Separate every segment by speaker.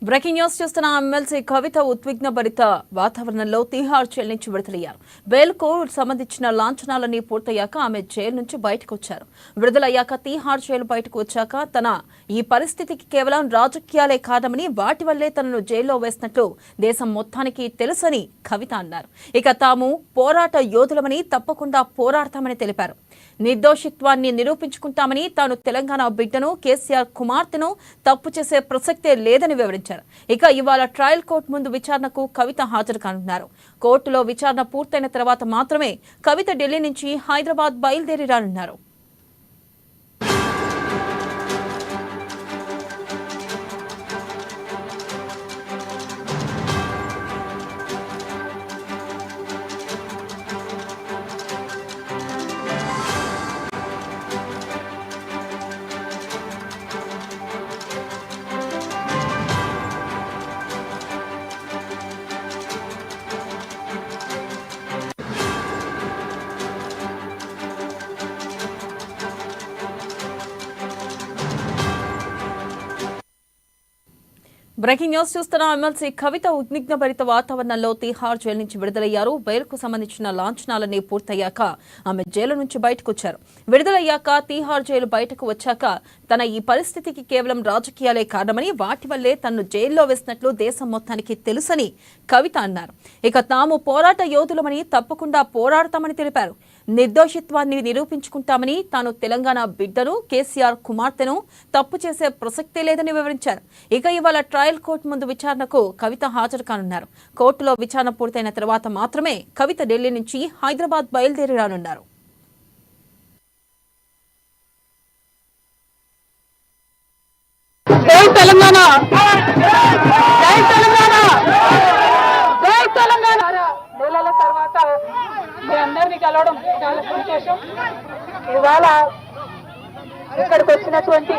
Speaker 1: Breaking news చూస్తున్న MLC కవిత ఉద్విగ్నభరిత వాతావరణంలో Tihar jail నుంచి విడుదలయ్యారు. బెయిల్కు సంబంధించిన లాంఛనాలన్నీ పూర్తయ్యాక ఆమె జైలు నుంచి బయటకు వచ్చారు. విడుదలయ్యాక తిహార్ జైలు బయటకు వచ్చాక తన ఈ పరిస్థితికి కేవలం రాజకీయాలే కాదమని వాటి వల్లే తనను జైల్లో వేసినట్లు దేశం మొత్తానికి తెలుసని కవిత అన్నారు. ఇక తాము పోరాట యోధులమని తప్పకుండా పోరాడతామని తెలిపారు. నిర్దోషిత్వాన్ని నిరూపించుకుంటామని తాను తెలంగాణ బిడ్డను కేసీఆర్ కుమార్తెను తప్పు చేసే ప్రసక్తే లేదని వివరించారు. ఇక ఇవాళ ట్రయల్ కోర్టు ముందు విచారణకు కవిత హాజరు కానున్నారు. కోర్టులో విచారణ పూర్తయిన తర్వాత మాత్రమే కవిత ఢిల్లీ నుంచి హైదరాబాద్ బయలుదేరి రానున్నారు. బ్రేకింగ్ న్యూస్ చూస్తున్న ఎమ్మెల్సీ కవిత ఉద్విగ్నభరిత వాతావరణంలో తిహార్ జైలు నుంచి విడుదలయ్యారు. బెయిల్కు సంబంధించిన లాంఛనాలన్నీ పూర్తయ్యాక ఆమె జైలు నుంచి బయటకు వచ్చారు. విడుదలయ్యాక తిహార్ జైలు బయటకు వచ్చాక తన ఈ పరిస్థితికి కేవలం రాజకీయాలే కారణమని వాటి వల్లే తనను జైల్లో వేసినట్లు దేశం మొత్తానికి తెలుసని కవిత అన్నారు. ఇక తాము పోరాట యోధులమని తప్పకుండా పోరాడతామని తెలిపారు. నిర్దోషిత్వాన్ని నిరూపించుకుంటామని తాను తెలంగాణ బిడ్డను కేసీఆర్ కుమార్తెను తప్పు చేసే ప్రసక్తే లేదని వివరించారు. ఇక ఇవాళ ట్రయల్ కోర్టు ముందు విచారణకు కవిత హాజరు కానున్నారు. కోర్టులో విచారణ పూర్తయిన తర్వాత మాత్రమే కవిత ఢిల్లీ నుంచి హైదరాబాద్ బయలుదేరి రానున్నారు.
Speaker 2: జై తెలంగాణ, జై తెలంగాణ, జై తెలంగాణ. నెలల తర్వాత మీ అందరినీ కలవడం చాలా సంతోషం. ఇవాళ ఇక్కడికి వచ్చినటువంటి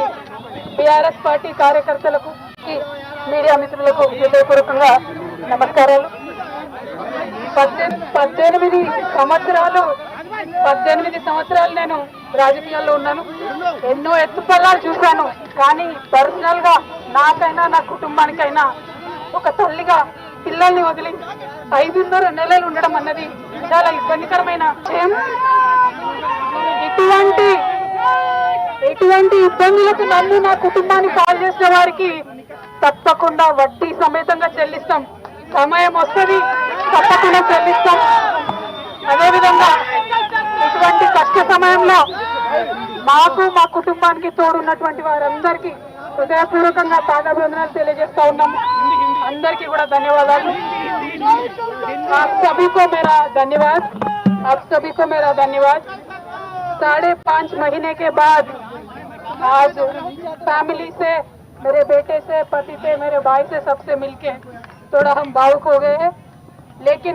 Speaker 2: టీఆర్ఎస్ పార్టీ కార్యకర్తలకు, మీడియా మిత్రులకు హృదయపూర్వకంగా నమస్కారాలు. 18 సంవత్సరాలు నేను రాజకీయాల్లో ఉన్నాను. ఎన్నో ఎత్తుపల్లాలు చూశాను. కానీ పర్సనల్ గా నాకైనా నా కుటుంబానికైనా ఒక తల్లిగా పిల్లల్ని వదిలి 5.5 నెలలు ఉండడం అన్నది చాలా ఇబ్బందికరమైన విషయం. ఇటువంటి ఇబ్బందులకు నన్ను నా కుటుంబాన్ని కాల్ చేసిన వారికి తప్పకుండా వడ్డీ సమేతంగా చెల్లిస్తాం. సమయం వస్తుంది, తప్పకుండా చెల్లిస్తాం. అదేవిధంగా ఇటువంటి కష్ట సమయంలో మాకు మా కుటుంబానికి తోడున్నటువంటి వారందరికీ హృదయపూర్వకంగా పాదాభివందనాలు తెలియజేస్తా ఉన్నాము. అందరికీ కూడా ధన్యవాదాలు. आप सभी को मेरा धन्यवाद. 5.5 महीने के बाद आज फैमिली से, मेरे बेटे से, पति से, मेरे भाई से, सबसे मिलके थोड़ा हम भावुक हो गए हैं. लेकिन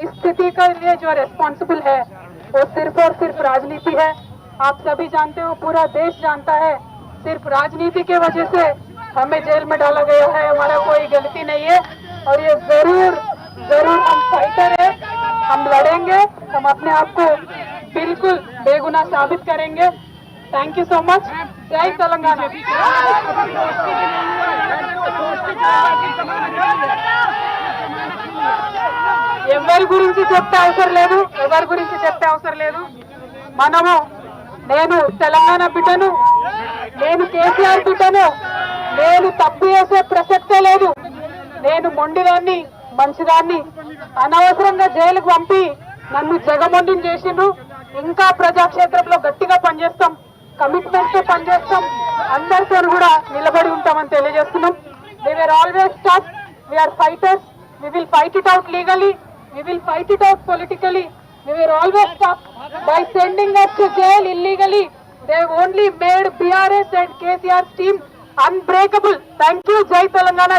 Speaker 2: इस स्थिति के लिए जो रेस्पॉन्सिबल है वो सिर्फ और सिर्फ राजनीति है. आप सभी जानते हो, पूरा देश जानता है, सिर्फ राजनीति की वजह से हमें जेल में डाला गया है. हमारा कोई गलती नहीं है और ये जरूर हम फाइटर है. हम लड़ेंगे, हम अपने आप को बिल्कुल बेगुनाह साबित करेंगे. Thank you so much. जय तेलंगाना. ఎవరి గురించి చెప్పే అవసరం లేదు. మనము, నేను తెలంగాణ బిడ్డను, నేను కేసీఆర్ బిడ్డను, నేను తప్పు చేసే ప్రసక్తే లేదు. నేను మొండిదాన్ని, మంచిదాన్ని. అనవసరంగా జైలుకు పంపి నన్ను జగమొండిని చేసిండ్రు. ఇంకా ప్రజాక్షేత్రంలో గట్టిగా పనిచేస్తాం, కమిట్మెంట్ తో పనిచేస్తాం, అందరితో కూడా నిలబడి ఉంటామని తెలియజేస్తున్నాం. We were always tough. We are fighters. We will fight it out legally. We will fight it out politically. We were always tough. By sending us to jail illegally, they only made BRS and KCR's team unbreakable. Thank you. Jai Telangana.